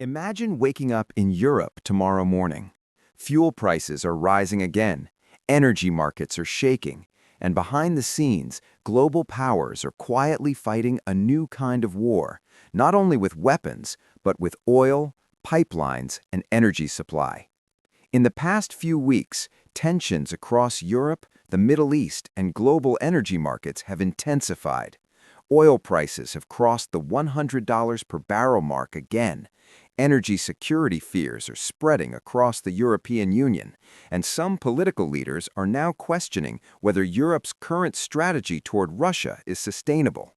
Imagine waking up in Europe tomorrow morning. Fuel prices are rising again, energy markets are shaking, and behind the scenes, global powers are quietly fighting a new kind of war, not only with weapons, but with oil, pipelines, and energy supply. In the past few weeks, tensions across Europe, the Middle East, and global energy markets have intensified. Oil prices have crossed the $100 per barrel mark again. Energy security fears are spreading across the European Union, and some political leaders are now questioning whether Europe's current strategy toward Russia is sustainable.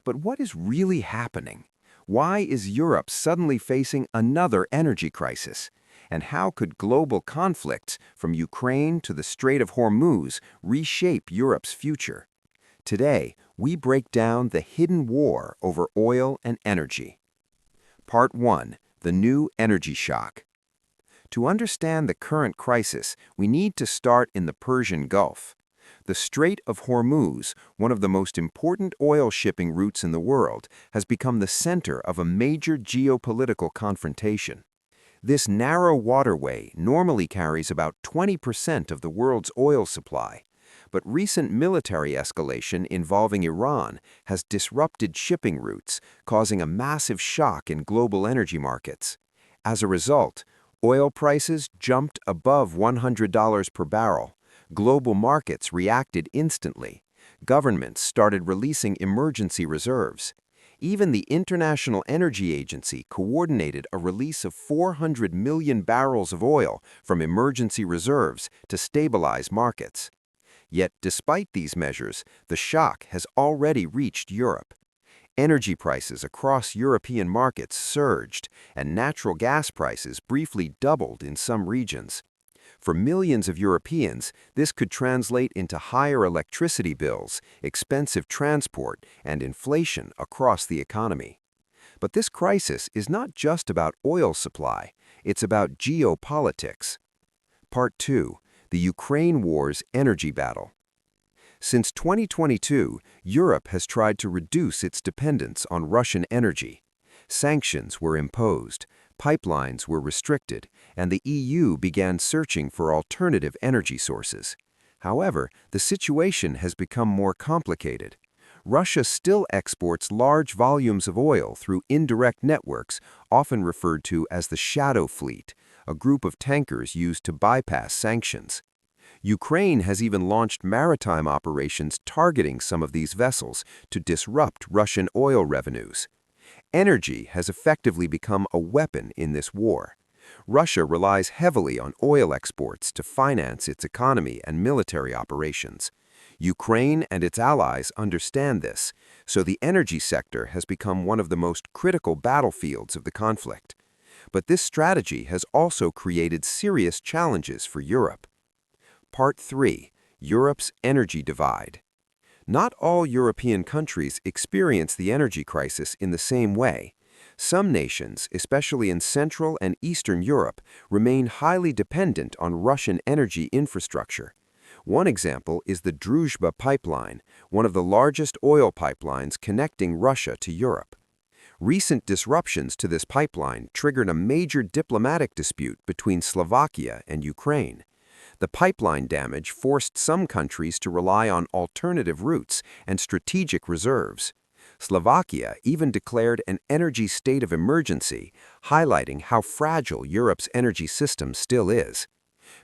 But what is really happening? Why is Europe suddenly facing another energy crisis? And how could global conflicts, from Ukraine to the Strait of Hormuz, reshape Europe's future? Today, we break down the hidden war over oil and energy. Part 1. The New Energy Shock. To understand the current crisis, we need to start in the Persian Gulf. The Strait of Hormuz, one of the most important oil shipping routes in the world, has become the center of a major geopolitical confrontation. This narrow waterway normally carries about 20% of the world's oil supply, but recent military escalation involving Iran has disrupted shipping routes, causing a massive shock in global energy markets. As a result, oil prices jumped above $100 per barrel. Global markets reacted instantly. Governments started releasing emergency reserves. Even the International Energy Agency coordinated a release of 400 million barrels of oil from emergency reserves to stabilize markets. Yet, despite these measures, the shock has already reached Europe. Energy prices across European markets surged, and natural gas prices briefly doubled in some regions. For millions of Europeans, this could translate into higher electricity bills, expensive transport, and inflation across the economy. But this crisis is not just about oil supply, it's about geopolitics. Part 2. The Ukraine War's Energy Battle. Since 2022, Europe has tried to reduce its dependence on Russian energy. Sanctions were imposed, pipelines were restricted, and the EU began searching for alternative energy sources. However, the situation has become more complicated. Russia still exports large volumes of oil through indirect networks, often referred to as the shadow fleet, a group of tankers used to bypass sanctions. Ukraine has even launched maritime operations targeting some of these vessels to disrupt Russian oil revenues. Energy has effectively become a weapon in this war. Russia relies heavily on oil exports to finance its economy and military operations. Ukraine and its allies understand this, so the energy sector has become one of the most critical battlefields of the conflict. But this strategy has also created serious challenges for Europe. Part 3. Europe's Energy Divide. Not all European countries experience the energy crisis in the same way. Some nations, especially in Central and Eastern Europe, remain highly dependent on Russian energy infrastructure. One example is the Druzhba pipeline, one of the largest oil pipelines connecting Russia to Europe. Recent disruptions to this pipeline triggered a major diplomatic dispute between Slovakia and Ukraine. The pipeline damage forced some countries to rely on alternative routes and strategic reserves. Slovakia even declared an energy state of emergency, highlighting how fragile Europe's energy system still is.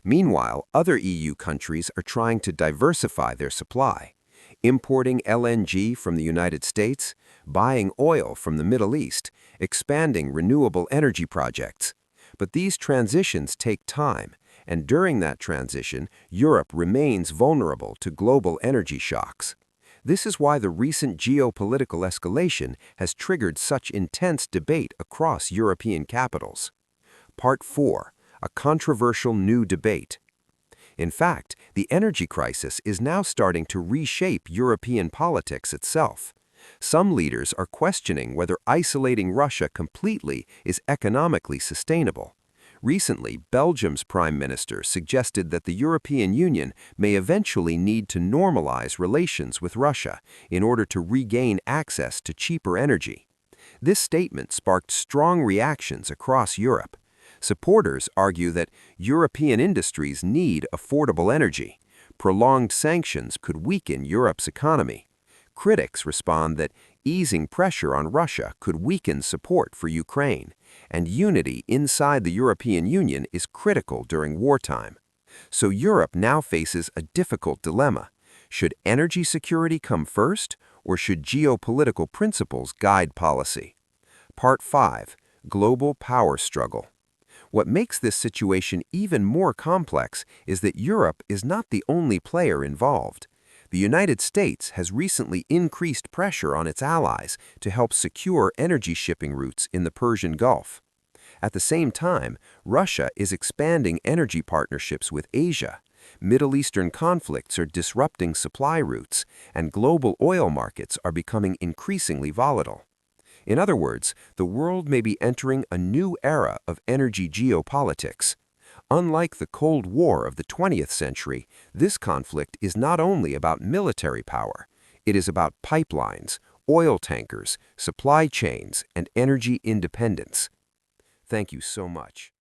Meanwhile, other EU countries are trying to diversify their supply, importing LNG from the United States, buying oil from the Middle East, expanding renewable energy projects. But these transitions take time, and during that transition, Europe remains vulnerable to global energy shocks. This is why the recent geopolitical escalation has triggered such intense debate across European capitals. Part 4. A controversial new debate. In fact, the energy crisis is now starting to reshape European politics itself. Some leaders are questioning whether isolating Russia completely is economically sustainable. Recently, Belgium's Prime Minister suggested that the European Union may eventually need to normalize relations with Russia in order to regain access to cheaper energy. This statement sparked strong reactions across Europe. Supporters argue that European industries need affordable energy. Prolonged sanctions could weaken Europe's economy. Critics respond that easing pressure on Russia could weaken support for Ukraine, and unity inside the European Union is critical during wartime. So Europe now faces a difficult dilemma. Should energy security come first, or should geopolitical principles guide policy? Part 5. Global Power Struggle. What makes this situation even more complex is that Europe is not the only player involved. The United States has recently increased pressure on its allies to help secure energy shipping routes in the Persian Gulf. At the same time, Russia is expanding energy partnerships with Asia. Middle Eastern conflicts are disrupting supply routes, and global oil markets are becoming increasingly volatile. In other words, the world may be entering a new era of energy geopolitics. Unlike the Cold War of the 20th century, this conflict is not only about military power. It is about pipelines, oil tankers, supply chains, and energy independence. Thank you so much.